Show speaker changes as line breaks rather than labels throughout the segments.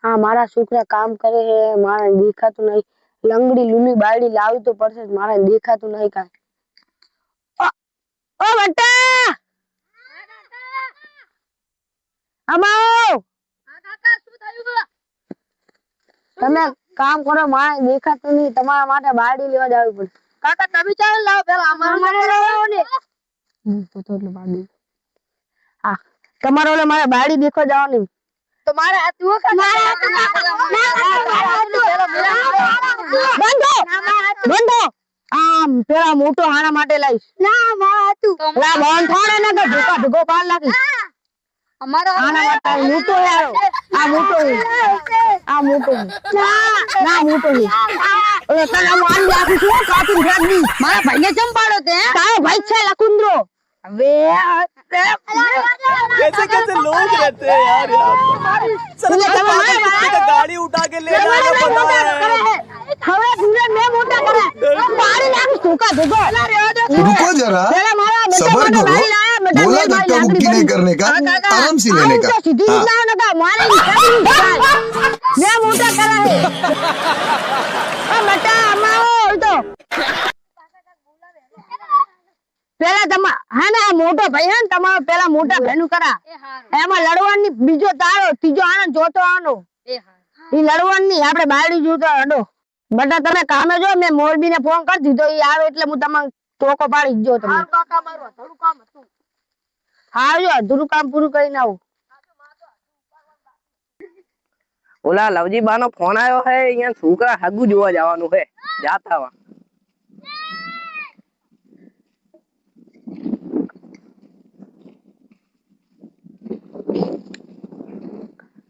हाँ मारा छोकरा काम करे है मारा देखा तो नहीं लंगड़ी लूली बायडी लावी तो पड़से मारा देखा तो नहीं का ओ बट्टा અમાઓ હા કાકા શું થયું તમે કામ કરો મારા દેખા તો નહીં તમારા માટે બાયડી લેવા જાવી પડે કાકા તમે ચાલ લાવ પેલા અમારે લાવો ને તો એટલે બાયડી હા તમારો ઓલે મારે બાયડી દેખવા જવાની તો મારે આતું બંધો આમ પેલા મોટો હાણા માટે લાઈશ ના માં આતું લા બંધ થોડે ને કે ઢુકા ઢુકો પાલ લાગી અમારો હાણા માટે મોટો યાર આ મોટો ના મોટો ઓલે તને માન લાગી શું કાપી ફેંકની મારા ભાઈને ચંપાડો તે તારો ભાઈ છે લકુંદ્રો હવે
कैसे कैसे लोग रहते हैं यार गाड़ी उठा के ले
હવે દૂરે મે મોટા કરે મારી લાગી સુકા દેગો
रुको जरा सबर करो बोला धक्का मुक्की नहीं करने का आराम से लेने का
सीधी ना ना मारे મે મોટા કરા હે ઓ મટા અમાઓ તો પેલા તમા હા ને મોટો ભાઈ હે ને તમારો પેલા મોટા ભાઈનું કરા એમાં લડવાની બીજો તારો ત્રીજો આનો ચોથો આનો ઈ લડવાની આપણે બાયડી જોતો અડો બટા તમે કામે જો મે મોરબીને ફોન કરી દીધો ઈ આવે એટલે હું તમને ટોકો પાડી જો તમે હાર કાકા મારું અધૂરું કામ હતું હા જો અધૂરું કામ પૂરું કરીને આવું
ઓલા લવજી બાનો ફોન આવ્યો હે અહીંયા છોકરા હગુ જોવા જવાનું હે જાતા વા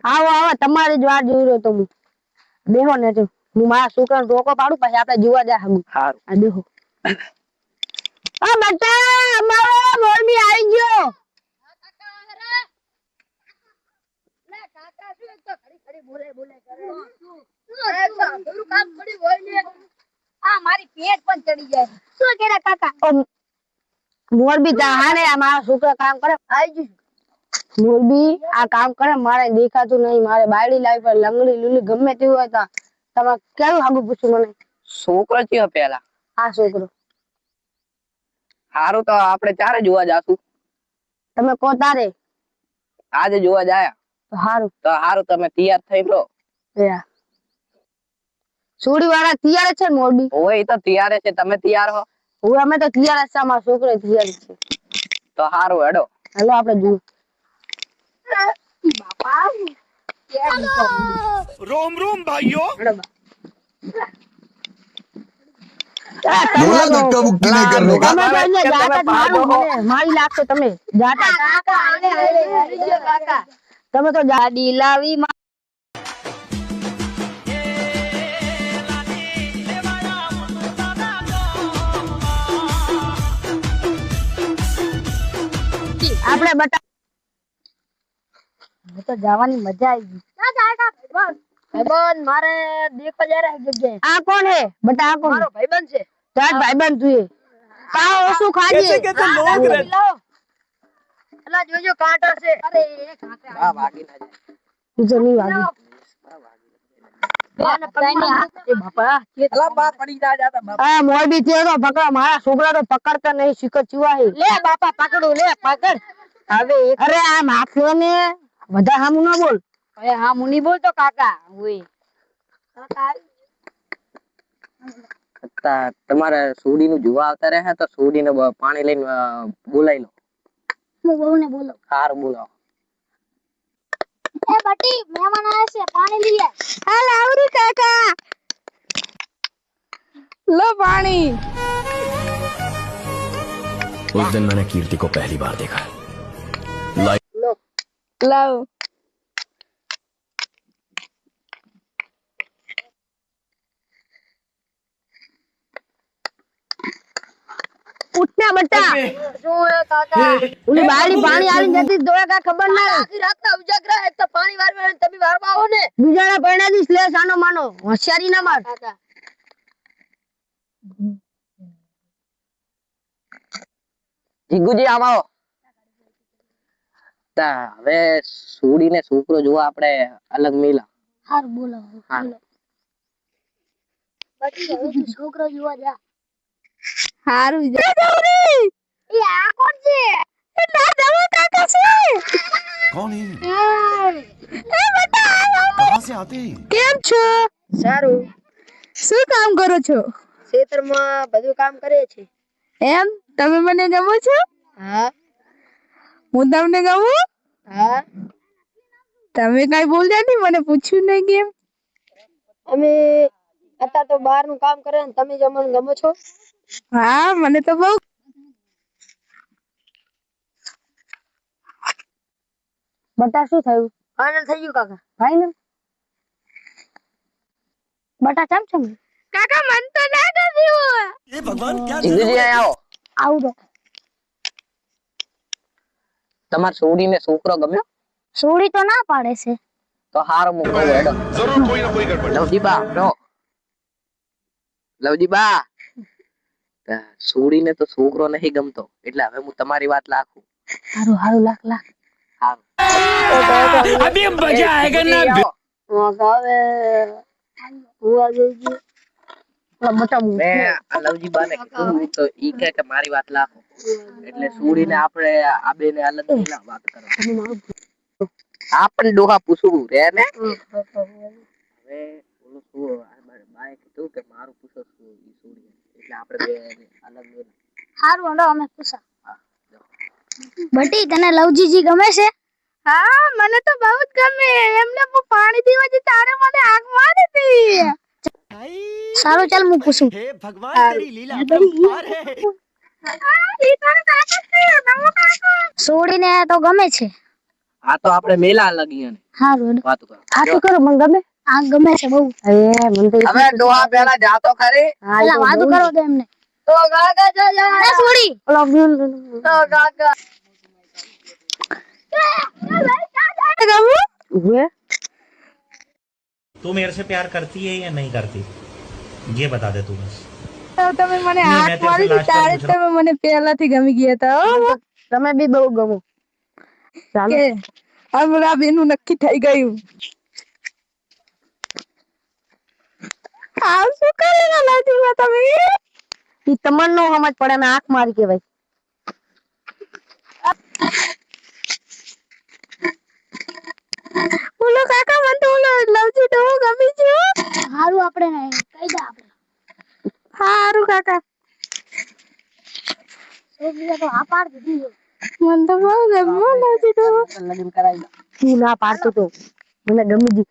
આવો આવો તમારી જ વાત જોઈ રહ્યો તો હું બેહો ને તો હું મારા છોકરાને ટોકો પાડું પછી આપણે જોવા જા હગુ
હારું
આ બેહો આ બટા અમારો મોરબી આવી ગયો લે કાકા શું એક તો ખડી ખડી બોલે કરે અરે તો અધૂરું કામ પડી હોય ને આ મારી પેટ પણ ચડી જાય શું કેરા કાકા મોરબી તા હાને આ મારા છોકરા કામ કરે આવી ગયું મોરબી આ કામ કરે મારે દેખાતું નહીં મારે બાયડી લાવી પર લંગડી લૂલી ગમે તેવું હોય તો તમે કેવું હાગુ પૂછું મને
છોકરો છે પેલા
આ છોકરો
હારું તો આપણે ચારે જોવા જાશું
તમે કો તારે
આજે જોવા જાયા
તો હારું
તો હારું તમે તૈયાર થઈ લો
છોડી વાળા તૈયાર છે ને મોરબી
ઓય ઈ તો તૈયાર છે તમે તૈયાર હો
હું અમે તો તૈયાર છે મારા છોકરો તૈયાર છે
તો હારું હેડો
હાલો આપણે જોયું
रोम रोम भाइयों
बोला धक्का मुक्की नहीं करने का
મારી લાગશે તમે જાતા તમે તો ગાડી લાવી આપણે બટા તો જવાની મજા આવી ભાઈબંધ મારે દેખવા જરા જગ્યાએ આ કોણ હે બટા આ કોણ મારો ભાઈબંધ છે તાર ભાઈબંધ તું પાવ ઓસુ ખાજે
कैसे कैसे लोग रहते
અલા જોજો કાંટા છે અરે એ કાંટા
આ વાગી ના જાય
તું નહીં વાગી બાને પકડીને એ બાપા
અલા બા પડી ના જાતા બાપા
આ મોરબી છે તો પકડ મારા છોકરા તો પકડતા નહીં શીખર ચુવા હે લે બાપા પકડો લે પકડ હવે અરે આ માફ્યો ને બધા હામુ ના બોલ અરે હામુ ની બોલ તો કાકા ઓય
કાકા તમારે સોડી નું જોવા આવતા રહે તો સોડી ને પાણી લઈને બોલાઈ લો
હું બહુ ને બોલો
હારું બોલાવો
એ બટી મહેમાન આયા છે પાણી લઈએ હાલ આવરી કાકા લો પાણી
उस दिन मैंने कीर्ति को पहली बार देखा
लाओ उठना बट्टा શું હે કાકા ઉલી બાળી પાણી આલી જતી દોયા કા ખબર ના આખી રાત ના ઉજાગરા એક તો પાણી વારવા તમે વારવા આવો ને બીજાના પરણા દી સ્લેસ આનો માનો હોશિયારી ના માર કાકા
જીગુજી આવો તા હવે સુડી ને છોકરો જોવા આપણે અલગ મેલા.
હાર બોલો
હા.
બોલો. બાકી હવે તું છોકરો જોવા જા.
હારું જવરી
એ આ કોણ છે?
એ ના દવા કાકા છે.
कौन है
એ બેટા
कहाँ से आते हैं
કેમ છો?
સારું.
શું કામ કરો છો?
ખેતરમાં બધું કામ કરે છે.
એમ તમે મને ગમો છો?
હા
હું તમને ગમું?
હા.
તમે કઈ બોલ્યા નહીં, મને પૂછ્યું નહીં કેમ?
અમે અત્યારે તો બહારનું કામ કરે ને તમે જ અમને ગમો છો.
હા મને તો બહુ.
બટા શું થયું? ફાઇનલ થઈ ગયું કાકા. ફાઇનલ બટા કેમ છે?
કાકા મન તો ના ગમ્યું.
ये भगवान क्या
જીગુજી અહીં આવો.
આવું તો
તમાર સુડી ને છોકરો ગમ્યો?
સોડી તો ના પાડે છે.
તો હારો મૂકો હેડો.
जरूर कोई ना कोई गड़बड़
લવજી બા નો લવજી બા સુડી ને તો છોકરો નહીં ગમતો એટલે હવે હું તમારી વાત લાખું.
હારું હારું લાખ લાખ.
હારું.
अभी मजा आएगा ना
હવે હુઆ જઈજી. બટા
મેં આ લવજી બા ને કીધું તો ઈ કહે કે મારી વાત લાખો એટલે સુડી ને આપણે આ બે ને અલગ ના વાત કરો. આપણે ડોહા પૂછવું રે ને હવે ઓલું શું બાએ કીધું કે મારું પૂછો શું ઈ સુડી એટલે આપણે બે અલગ નહીં.
હારું હંડો અમે પૂછા. બટી તને લવજીજી ગમે છે?
હા મને તો બહુ જ ગમે. એમને હું પાણી પીવા જઈ તારે મને આંખ મારી હતી.
સારું ચાલ હું પૂછું.
हे भगवान तेरी लीला अपरंपार है
ઈ તારો કાકા છે, નવો કાકા.
સોડીને તો ગમે છે.
આ તો આપણે મેલા લગી ને
હારું
વાત કરો.
આ તો કરો મને ગમે. આ ગમે છે બહુ.
હવે ડોહા પેલા જાતો ખરી.
પેલા વાતું કરો દે એમને. તો કાકા જો જા સોડી. તો કાકા
तू मेरे से प्यार करती है या नहीं करती ये बता दे तू बस.
તમે મને
નહીં,
હાથ
મેં તો
મારી
last
હતી
time
ત્યારે તમે મને પહેલાથી ગમી ગયા હતા હો.
તમે બી બહુ ગમો.
કે અમારા બેનું નક્કી થઈ ગયું. આ શું કરેલા લાજીમાં તમે?
ઈ તમને નો સમજ પડે ને આંખ મારી કેવાય.
બોલો કાકા મને તો ઓલો લવજી તો ગમી છે.
હારું આપણે કહી દે આપણે.
હારું કાકા
સોડી તો આ પાડ દીધી.
મને તો બહુ ગમ્યું લવજી તો.
લગન કરાવી દો.
તું ના પાડતો તો મને ગમી દી.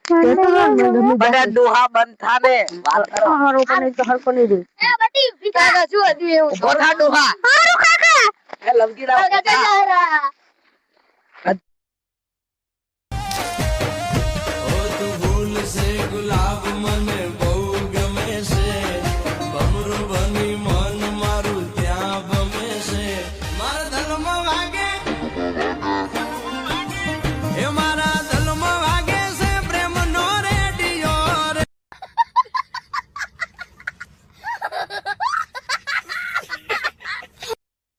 બધા ડોહા બંધ થા ને વાત કરો.
હારું પણ તો હરકો નહીં દે. એ બટી કાકા શું હતું એવું?
બધા ડોહા
હારું કાકા.
એ લવજી રાવ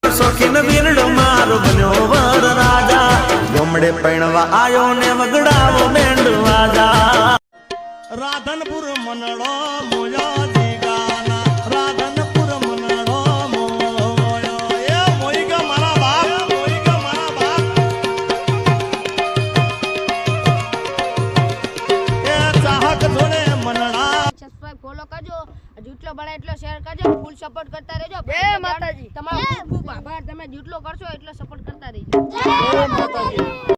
શોખીન વીરડો મારો બન્યો વર રાજા ગોમડે પૈણવા આયો ને વગડાવો મેંડ વાજા રાધનપુર મનડો મોયો દીગાના રાધનપુર મનડો મોયો એ મોઈગા મારા બાપ મોઈગા મારા બાપ એ ચાહક જોડે મનડા
સબસ્ક્રાઇબ ફોલો કરજો, જેટલો બને એટલો શેર કરજો, ફૂલ સપોર્ટ કરતા રહેજો.
જય માતાજી.
તમારો ખૂબ ખૂબ આભાર. તમે જેટલો કરશો એટલો સપોર્ટ કરતા રહેજો.
જય માતાજી.